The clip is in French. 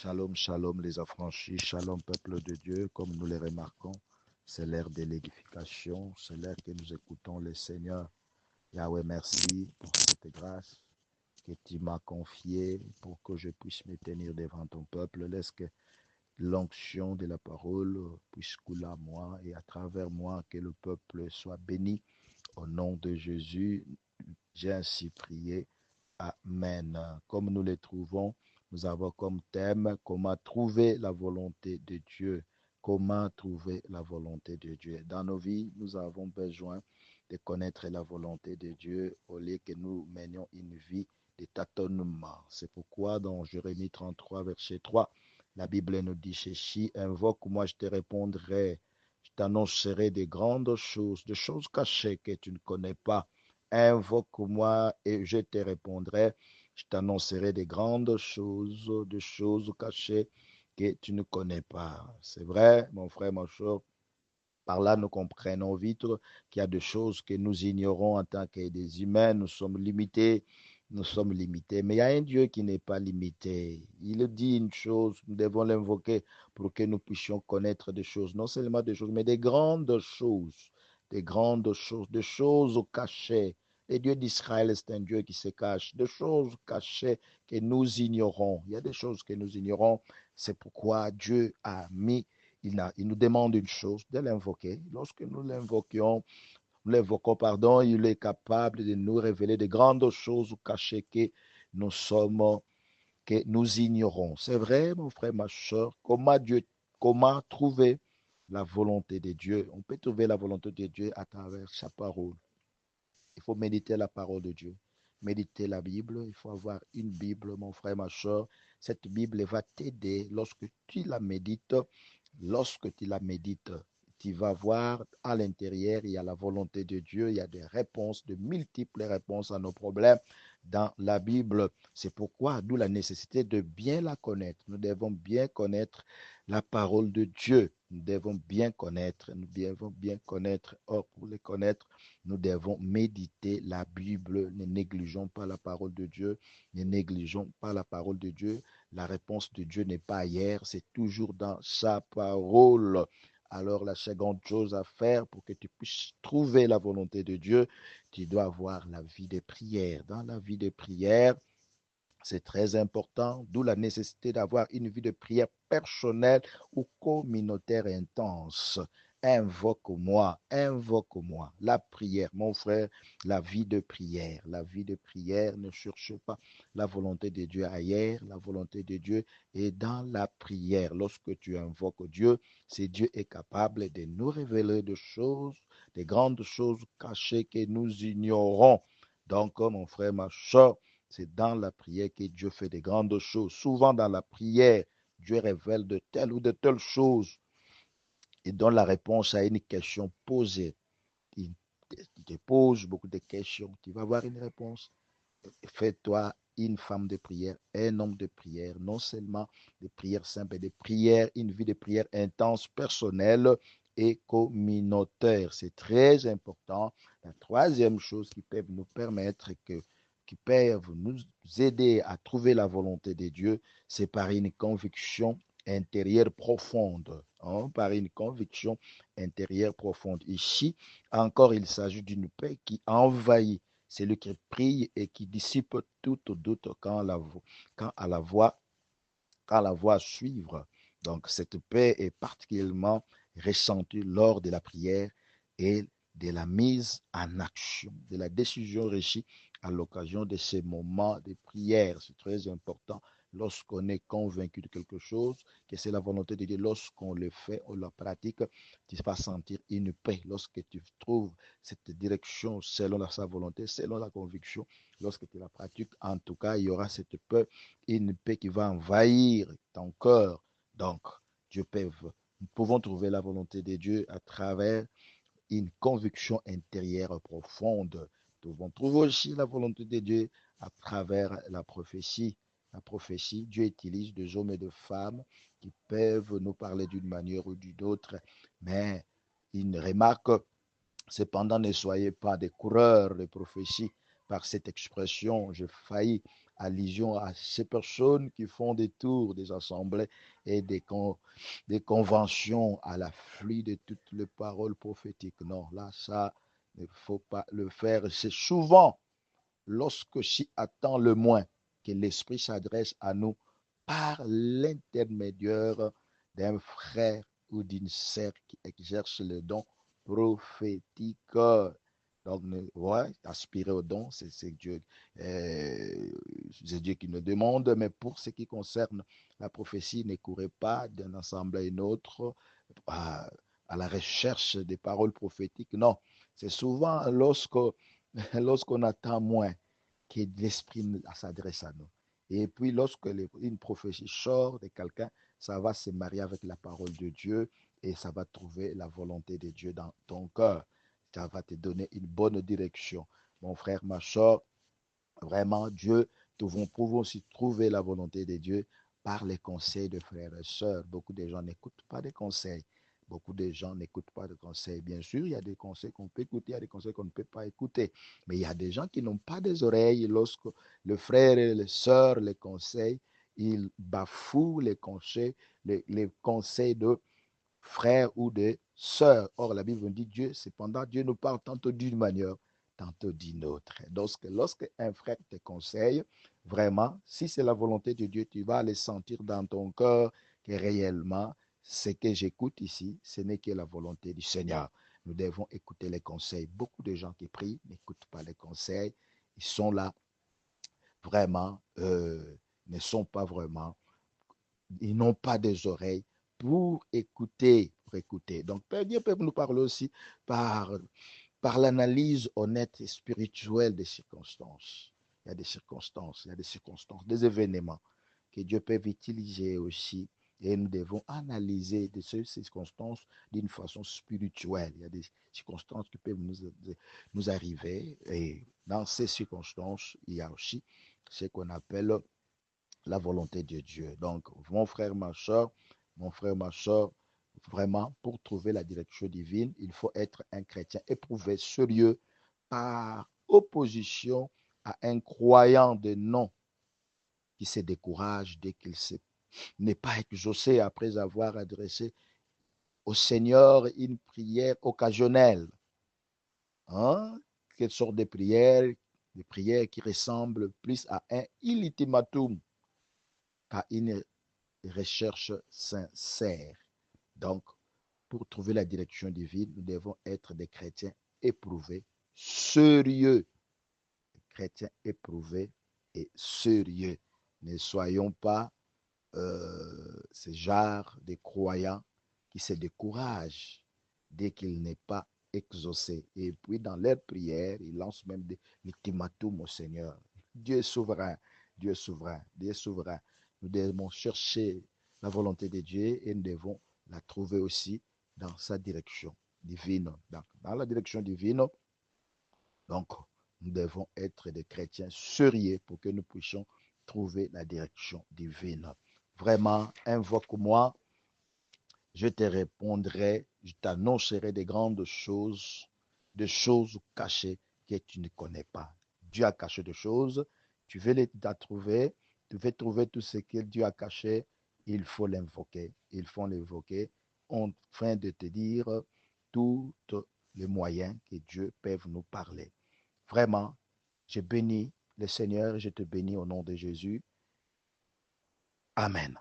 Shalom, shalom les affranchis, shalom peuple de Dieu, comme nous les remarquons, c'est l'ère de l'édification, c'est l'ère que nous écoutons le Seigneur. Yahweh, merci pour cette grâce que tu m'as confiée pour que je puisse me tenir devant ton peuple. Laisse que l'onction de la parole puisse couler à moi et à travers moi que le peuple soit béni. Au nom de Jésus, j'ai ainsi prié. Amen. Comme nous les trouvons, nous avons comme thème comment trouver la volonté de Dieu. Comment trouver la volonté de Dieu. Dans nos vies, nous avons besoin de connaître la volonté de Dieu au lieu que nous menions une vie de tâtonnement. C'est pourquoi dans Jérémie 33, verset 3, la Bible nous dit ceci, invoque-moi, je te répondrai, je t'annoncerai des grandes choses, des choses cachées que tu ne connais pas. Invoque-moi et je te répondrai. Je t'annoncerai des choses cachées que tu ne connais pas. C'est vrai, mon frère, ma soeur. Par là, nous comprenons vite qu'il y a des choses que nous ignorons en tant que des humains. Nous sommes limités. Nous sommes limités. Mais il y a un Dieu qui n'est pas limité. Il dit une chose, nous devons l'invoquer pour que nous puissions connaître des choses. Non seulement des choses, mais des grandes choses. Des grandes choses, des choses cachées. Le Dieu d'Israël, c'est un Dieu qui se cache. Des choses cachées que nous ignorons. Il y a des choses que nous ignorons. C'est pourquoi Dieu a mis il nous demande une chose, de l'invoquer. Lorsque nous l'invoquons, pardon, il est capable de nous révéler de grandes choses cachées que nous sommes, que nous ignorons. C'est vrai, mon frère, ma soeur, comment trouver la volonté de Dieu? On peut trouver la volonté de Dieu à travers sa parole. Il faut méditer la parole de Dieu. Méditer la Bible, il faut avoir une Bible, mon frère, ma soeur. Cette Bible va t'aider lorsque tu la médites. Tu vas voir à l'intérieur, il y a la volonté de Dieu, il y a des réponses, de multiples réponses à nos problèmes dans la Bible. C'est pourquoi, d'où la nécessité de bien la connaître. Nous devons bien connaître la parole de Dieu. Nous devons bien connaître. Or, pour les connaître, nous devons méditer la Bible. Ne négligeons pas la parole de Dieu. Ne négligeons pas la parole de Dieu. La réponse de Dieu n'est pas ailleurs, c'est toujours dans sa parole. Alors, la seconde chose à faire pour que tu puisses trouver la volonté de Dieu, tu dois avoir la vie de prière. Dans la vie de prière, c'est très important, d'où la nécessité d'avoir une vie de prière personnelle ou communautaire intense. Invoque-moi, invoque-moi. La prière, mon frère, la vie de prière. La vie de prière, ne cherche pas la volonté de Dieu ailleurs. La volonté de Dieu est dans la prière. Lorsque tu invoques Dieu, c'est Dieu est capable de nous révéler des choses, des grandes choses cachées que nous ignorons. Donc, mon frère, ma soeur, c'est dans la prière que Dieu fait de grandes choses. Souvent dans la prière, Dieu révèle de telles ou de telles choses et donne la réponse à une question posée. Il te pose beaucoup de questions, tu vas avoir une réponse. Fais-toi une femme de prière, un homme de prière, non seulement des prières simples, des prières, une vie de prière intense, personnelle et communautaire. C'est très important. La troisième chose qui peut nous permettre qui peuvent nous aider à trouver la volonté de Dieu, c'est par une conviction intérieure profonde. Hein, par une conviction intérieure profonde. Ici, encore, il s'agit d'une paix qui envahit. C'est lui qui prie et qui dissipe tout doute quand la voix suivre. Donc, cette paix est particulièrement ressentie lors de la prière et de la mise en action, de la décision réussie à l'occasion de ces moments de prière. C'est très important lorsqu'on est convaincu de quelque chose, que c'est la volonté de Dieu, lorsqu'on le fait, on le pratique, tu vas sentir une paix. Lorsque tu trouves cette direction selon sa volonté, selon la conviction, lorsque tu la pratiques, en tout cas, il y aura cette paix, une paix qui va envahir ton cœur. Donc, Dieu peut, nous pouvons trouver la volonté de Dieu à travers une conviction intérieure profonde. Nous pouvons trouver aussi la volonté de Dieu à travers la prophétie. La prophétie, Dieu utilise des hommes et des femmes qui peuvent nous parler d'une manière ou d'une autre, mais une remarque, cependant, ne soyez pas des coureurs de prophétie. Par cette expression, j'ai failli allusion à ces personnes qui font des tours des assemblées et des conventions à l'afflux de toutes les paroles prophétiques. Non, là, ça, il ne faut pas le faire. C'est souvent lorsque s'y attend le moins que l'Esprit s'adresse à nous par l'intermédiaire d'un frère ou d'une sœur qui exerce le don prophétique. Donc, ouais, aspirer au don, c'est Dieu qui nous demande, mais pour ce qui concerne la prophétie, ne courez pas d'un ensemble à un autre à la recherche des paroles prophétiques. Non, c'est souvent lorsqu'on attend moins que l'Esprit s'adresse à nous. Et puis, lorsque une prophétie sort de quelqu'un, ça va se marier avec la parole de Dieu et ça va trouver la volonté de Dieu dans ton cœur. Ça va te donner une bonne direction. Mon frère, ma soeur, vraiment, Dieu, nous pouvons aussi trouver la volonté de Dieu par les conseils de frères et sœurs. Beaucoup de gens n'écoutent pas des conseils. Beaucoup de gens n'écoutent pas de conseils. Bien sûr, il y a des conseils qu'on peut écouter, il y a des conseils qu'on ne peut pas écouter. Mais il y a des gens qui n'ont pas des oreilles. Lorsque le frère et les sœurs les conseillent, ils bafouent les conseils de frères ou de sœurs. Or, la Bible dit Dieu, cependant, Dieu nous parle tantôt d'une manière, tantôt d'une autre. Donc, lorsque un frère te conseille, vraiment, si c'est la volonté de Dieu, tu vas le sentir dans ton cœur que réellement, ce que j'écoute ici, ce n'est que la volonté du Seigneur. Nous devons écouter les conseils. Beaucoup de gens qui prient n'écoutent pas les conseils. Ils sont là, vraiment, ne sont pas vraiment, ils n'ont pas des oreilles pour écouter, pour écouter. Donc, Dieu peut nous parler aussi par, par l'analyse honnête et spirituelle des circonstances. Il y a des circonstances, il y a des circonstances, des événements que Dieu peut utiliser aussi. Et nous devons analyser ces circonstances d'une façon spirituelle. Il y a des circonstances qui peuvent nous arriver. Et dans ces circonstances, il y a aussi ce qu'on appelle la volonté de Dieu. Donc, mon frère, ma soeur, vraiment, pour trouver la direction divine, il faut être un chrétien éprouvé, sérieux, par opposition à un croyant de nom qui se décourage dès qu'il n'est pas exaucé après avoir adressé au Seigneur une prière occasionnelle. Hein? Quelle sorte de prière? Des prières qui ressemblent plus à un ultimatum qu'à une recherche sincère. Donc, pour trouver la direction divine, nous devons être des chrétiens éprouvés, sérieux. Des chrétiens éprouvés et sérieux. Ne soyons pas ce genre de croyants qui se découragent dès qu'il n'est pas exaucé. Et puis, dans leur prière, ils lancent même des ultimatums au Seigneur. Dieu est souverain, Dieu est souverain, Dieu est souverain. Nous devons chercher la volonté de Dieu et nous devons la trouver aussi dans sa direction divine. Dans la direction divine, donc, nous devons être des chrétiens sérieux pour que nous puissions trouver la direction divine. Vraiment, invoque-moi, je te répondrai, je t'annoncerai des choses cachées que tu ne connais pas. Dieu a caché des choses, tu veux les trouver, tu veux trouver tout ce que Dieu a caché, il faut l'invoquer. Il faut l'invoquer afin de te dire tous les moyens que Dieu peut nous parler. Vraiment, je bénis le Seigneur et je te bénis au nom de Jésus. Amen.